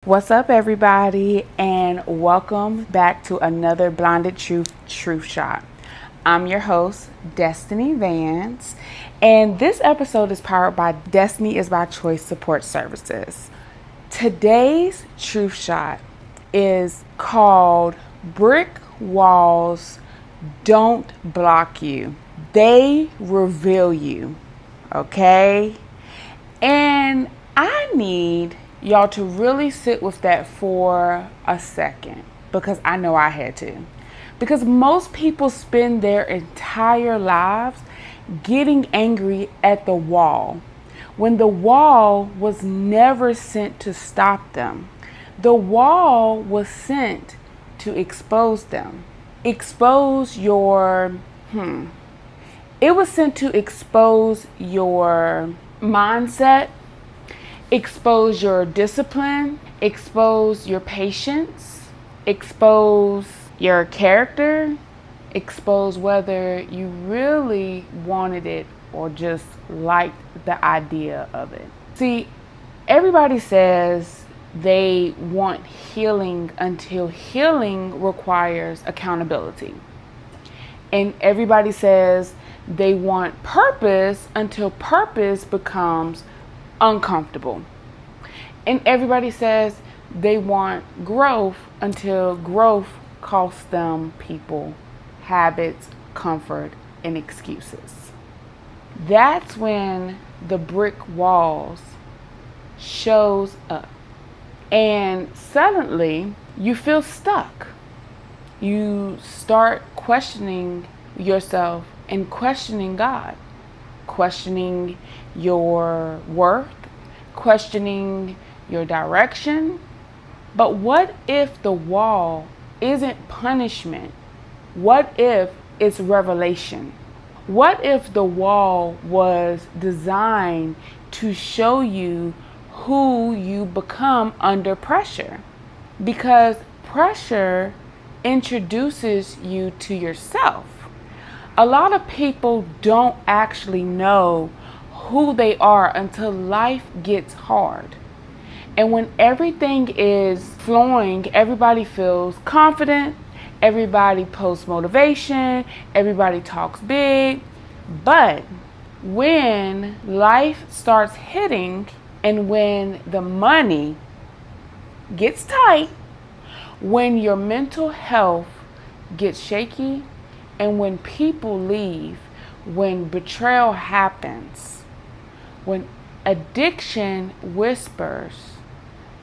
What's up, everybody, and welcome back to another Blinded Truth Shot. I'm your host, Destiny Vance, and this episode is powered by Destiny is by Choice Support Services. Today's Truth Shot is called Brick Walls Don't Block You. They reveal you, okay? And I need y'all to really sit with that for a second, because I know I had to. Because most people spend their entire lives getting angry at the wall when the wall was never sent to stop them. The wall was sent to expose them. Expose your, It was sent to expose your mindset, expose your discipline, expose your patience, expose your character, expose whether you really wanted it or just liked the idea of it. See, everybody says they want healing until healing requires accountability. And everybody says they want purpose until purpose becomes uncomfortable. And everybody says they want growth until growth costs them people, habits, comfort, and excuses. That's when the brick walls shows up. And suddenly you feel stuck. You start questioning yourself and questioning God, questioning your worth, questioning your direction. But what if the wall isn't punishment? What if it's revelation? What if the wall was designed to show you who you become under pressure? Because pressure introduces you to yourself. A lot of people don't actually know who they are until life gets hard. And when everything is flowing, everybody feels confident, everybody posts motivation, everybody talks big. But when life starts hitting and when the money gets tight, when your mental health gets shaky, and when people leave, when betrayal happens, when addiction whispers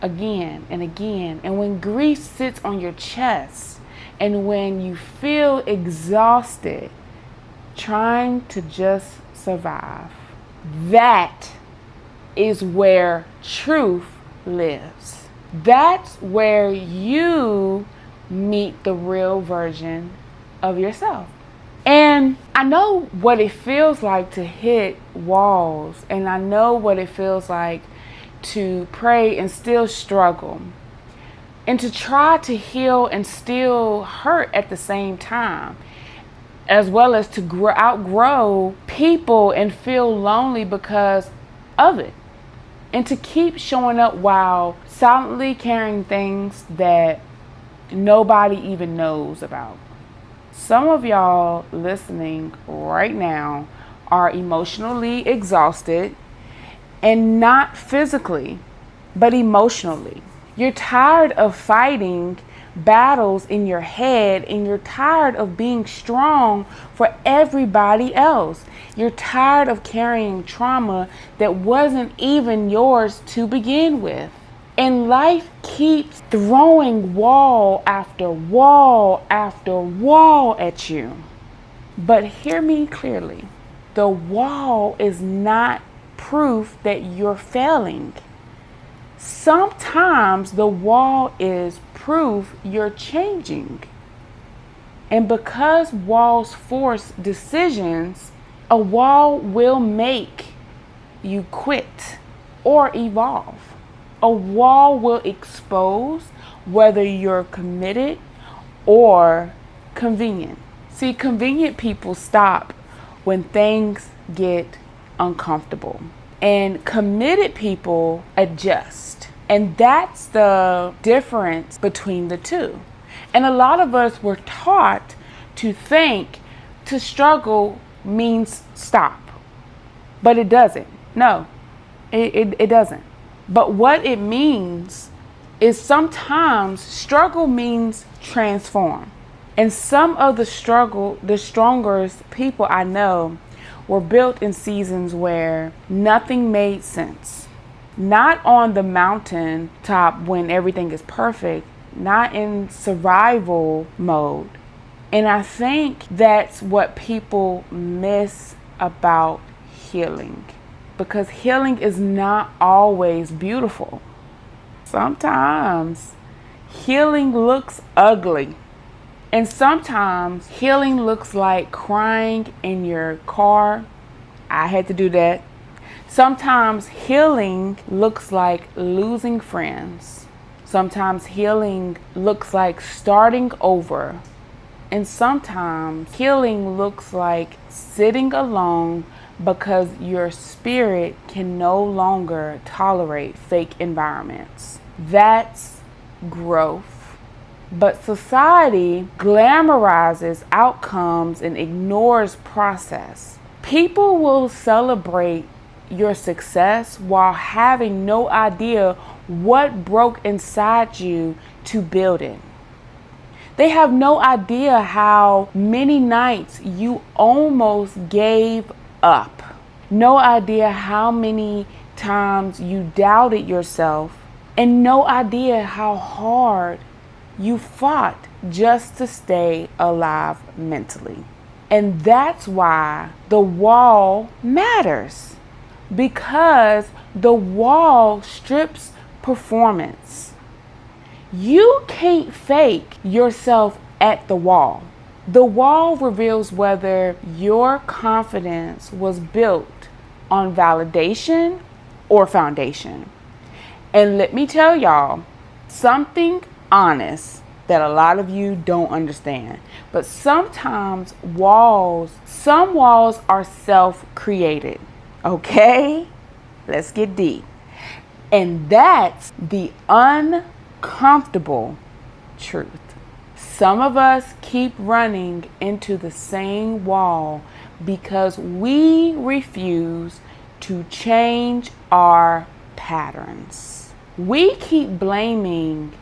again and again, and when grief sits on your chest, and when you feel exhausted trying to just survive, that is where truth lives. That's where you meet the real version of yourself. And I know what it feels like to hit walls, and I know what it feels like to pray and still struggle, and to try to heal and still hurt at the same time, as well as to outgrow people and feel lonely because of it, and to keep showing up while silently carrying things that nobody even knows about. Some of y'all listening right now are emotionally exhausted, and not physically, but emotionally. You're tired of fighting battles in your head, and you're tired of being strong for everybody else. You're tired of carrying trauma that wasn't even yours to begin with. And life keeps throwing wall after wall after wall at you. But hear me clearly. The wall is not proof that you're failing. Sometimes the wall is proof you're changing. And because walls force decisions, a wall will make you quit or evolve. A wall will expose whether you're committed or convenient. See, convenient people stop when things get uncomfortable. And committed people adjust. And that's the difference between the two. And a lot of us were taught to think to struggle means stop. But it doesn't. No, it doesn't. But what it means is sometimes struggle means transform. And some of the strongest people I know were built in seasons where nothing made sense. Not on the mountain top when everything is perfect, not in survival mode. And I think that's what people miss about healing, because healing is not always beautiful. Sometimes healing looks ugly. And sometimes healing looks like crying in your car. I had to do that. Sometimes healing looks like losing friends. Sometimes healing looks like starting over. And sometimes healing looks like sitting alone because your spirit can no longer tolerate fake environments. That's growth. But society glamorizes outcomes and ignores process. People will celebrate your success while having no idea what broke inside you to build it. They have no idea how many nights you almost gave up. No idea how many times you doubted yourself, and no idea how hard you fought just to stay alive mentally. And that's why the wall matters, because the wall strips performance. You can't fake yourself at the wall. The wall reveals whether your confidence was built on validation or foundation. And let me tell y'all something honest that a lot of you don't understand. But sometimes some walls are self-created. Okay? Let's get deep. And that's the uncomfortable truth. Some of us keep running into the same wall because we refuse to change our patterns. We keep blaming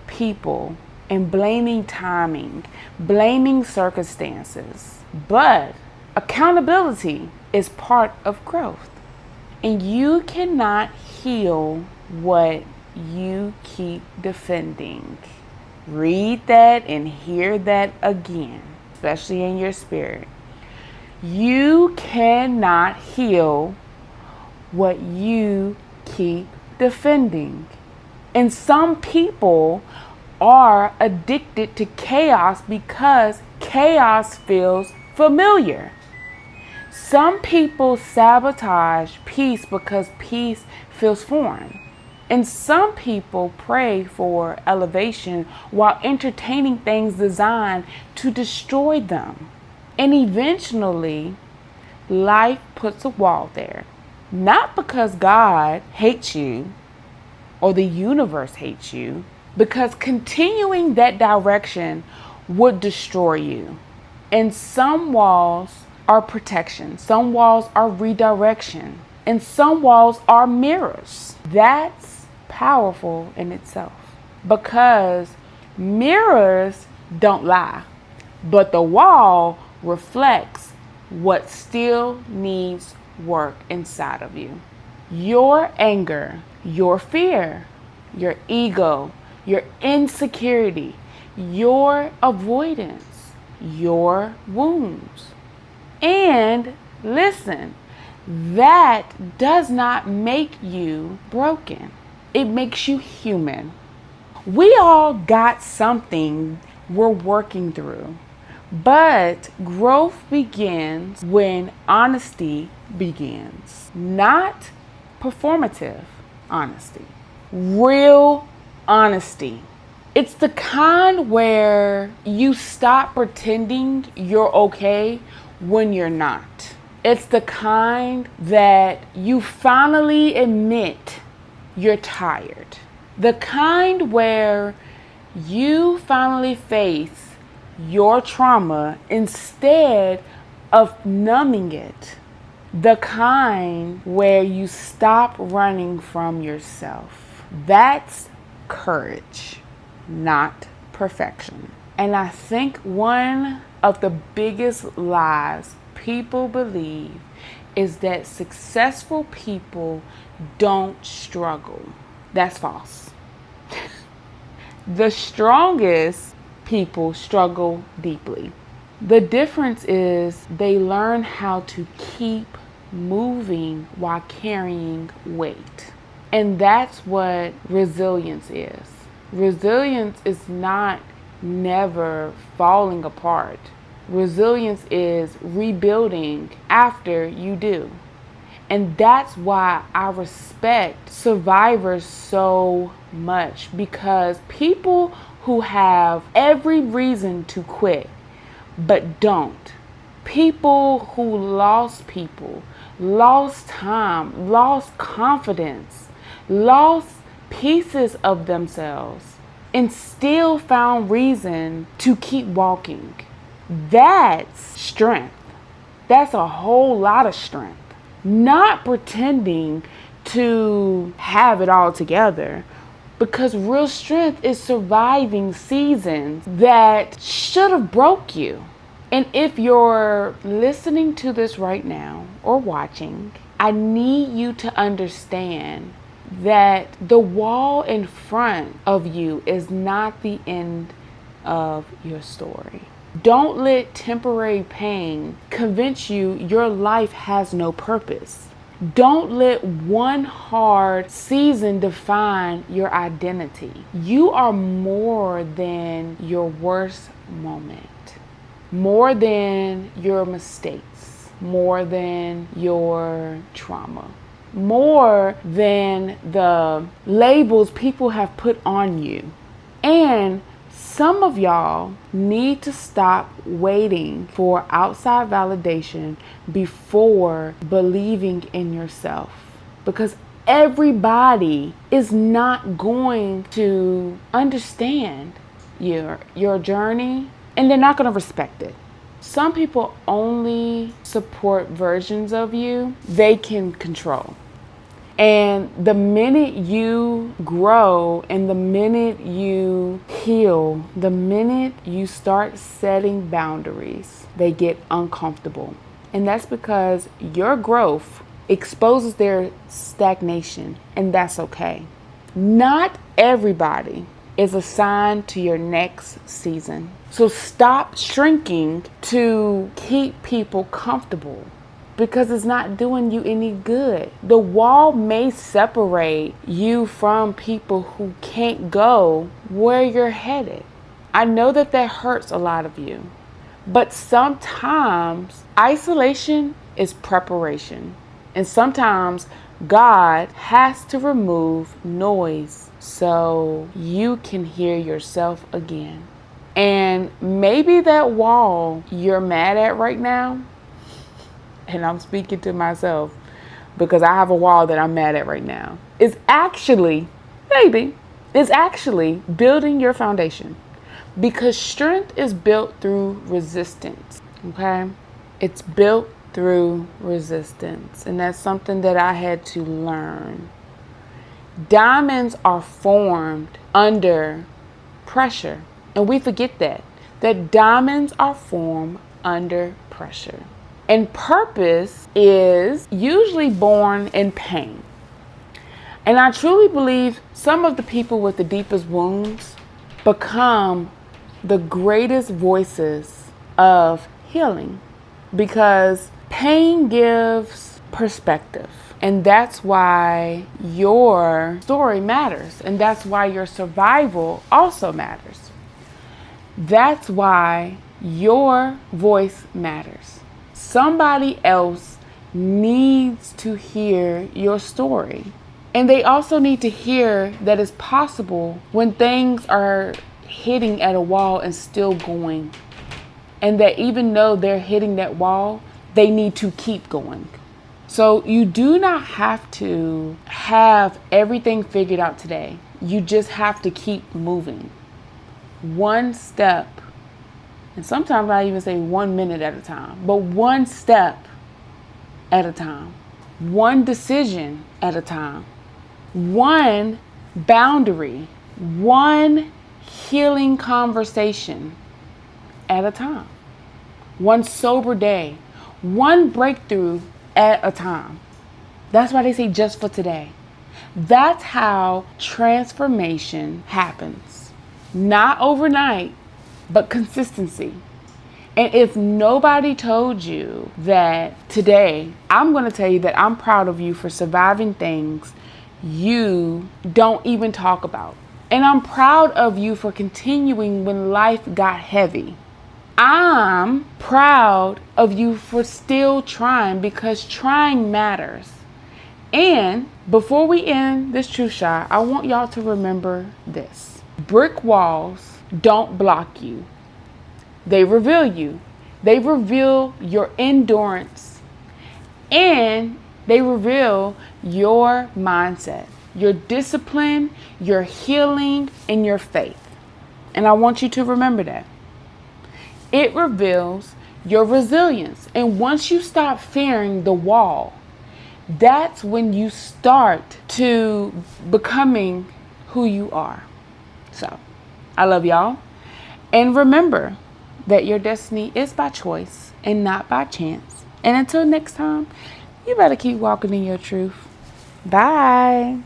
people and blaming timing, blaming circumstances. But accountability is part of growth. And you cannot heal what you keep defending. Read that and hear that again, especially in your spirit. You cannot heal what you keep defending. And some people are addicted to chaos because chaos feels familiar. Some people sabotage peace because peace feels foreign. And some people pray for elevation while entertaining things designed to destroy them. And eventually, life puts a wall there. Not because God hates you or the universe hates you, because continuing that direction would destroy you. And some walls are protection, some walls are redirection, and some walls are mirrors. That's powerful in itself, because mirrors don't lie, but the wall reflects what still needs work inside of you. Your anger, your fear, your ego, your insecurity, your avoidance, your wounds. And listen, that does not make you broken. It makes you human. We all got something we're working through, but growth begins when honesty begins, not performative honesty, real honesty. It's the kind where you stop pretending you're okay when you're not. It's the kind that you finally admit you're tired. The kind where you finally face your trauma instead of numbing it. The kind where you stop running from yourself. That's courage, not perfection. And I think one of the biggest lies people believe is that successful people don't struggle. That's false. The strongest people struggle deeply. The difference is they learn how to keep moving while carrying weight. And that's what resilience is. Resilience is not never falling apart. Resilience is rebuilding after you do. And that's why I respect survivors so much, because people who have every reason to quit but don't. People who lost people, lost time, lost confidence, lost pieces of themselves, and still found reason to keep walking. That's strength. That's a whole lot of strength. Not pretending to have it all together, because real strength is surviving seasons that should have broke you. And if you're listening to this right now or watching, I need you to understand that the wall in front of you is not the end of your story. Don't let temporary pain convince you your life has no purpose. Don't let one hard season define your identity. You are more than your worst moment, more than your mistakes, more than your trauma, more than the labels people have put on you. And some of y'all need to stop waiting for outside validation before believing in yourself, because everybody is not going to understand your journey, and they're not going to respect it. Some people only support versions of you they can control. And the minute you grow and the minute you heal, the minute you start setting boundaries, they get uncomfortable. And that's because your growth exposes their stagnation, and that's okay. Not everybody is assigned to your next season. So stop shrinking to keep people comfortable, because it's not doing you any good. The wall may separate you from people who can't go where you're headed. I know that hurts a lot of you, but sometimes isolation is preparation. And sometimes God has to remove noise so you can hear yourself again. And maybe that wall you're mad at right now, and I'm speaking to myself because I have a wall that I'm mad at right now, is actually building your foundation, because strength is built through resistance. Okay? It's built through resistance. And that's something that I had to learn. Diamonds are formed under pressure. And we forget that diamonds are formed under pressure. And purpose is usually born in pain. And I truly believe some of the people with the deepest wounds become the greatest voices of healing, because pain gives perspective. And that's why your story matters. And that's why your survival also matters. That's why your voice matters. Somebody else needs to hear your story. And they also need to hear that it's possible when things are hitting at a wall and still going. And that even though they're hitting that wall, they need to keep going. So you do not have to have everything figured out today. you just have to keep moving. One step, and sometimes I even say 1 minute at a time, but one step at a time, one decision at a time, one boundary, one healing conversation at a time, one sober day, one breakthrough at a time. That's why they say just for today. That's how transformation happens. Not overnight, but consistency. And if nobody told you that today, I'm going to tell you that I'm proud of you for surviving things you don't even talk about. And I'm proud of you for continuing when life got heavy. I'm proud of you for still trying, because trying matters. And before we end this truth shot, I want y'all to remember this. Brick walls don't block you. They reveal you. They reveal your endurance. And they reveal your mindset, your discipline, your healing, and your faith. And I want you to remember that. It reveals your resilience. And once you stop fearing the wall, that's when you start to becoming who you are. So, I love y'all. And remember that your destiny is by choice and not by chance. And until next time, you better keep walking in your truth. Bye.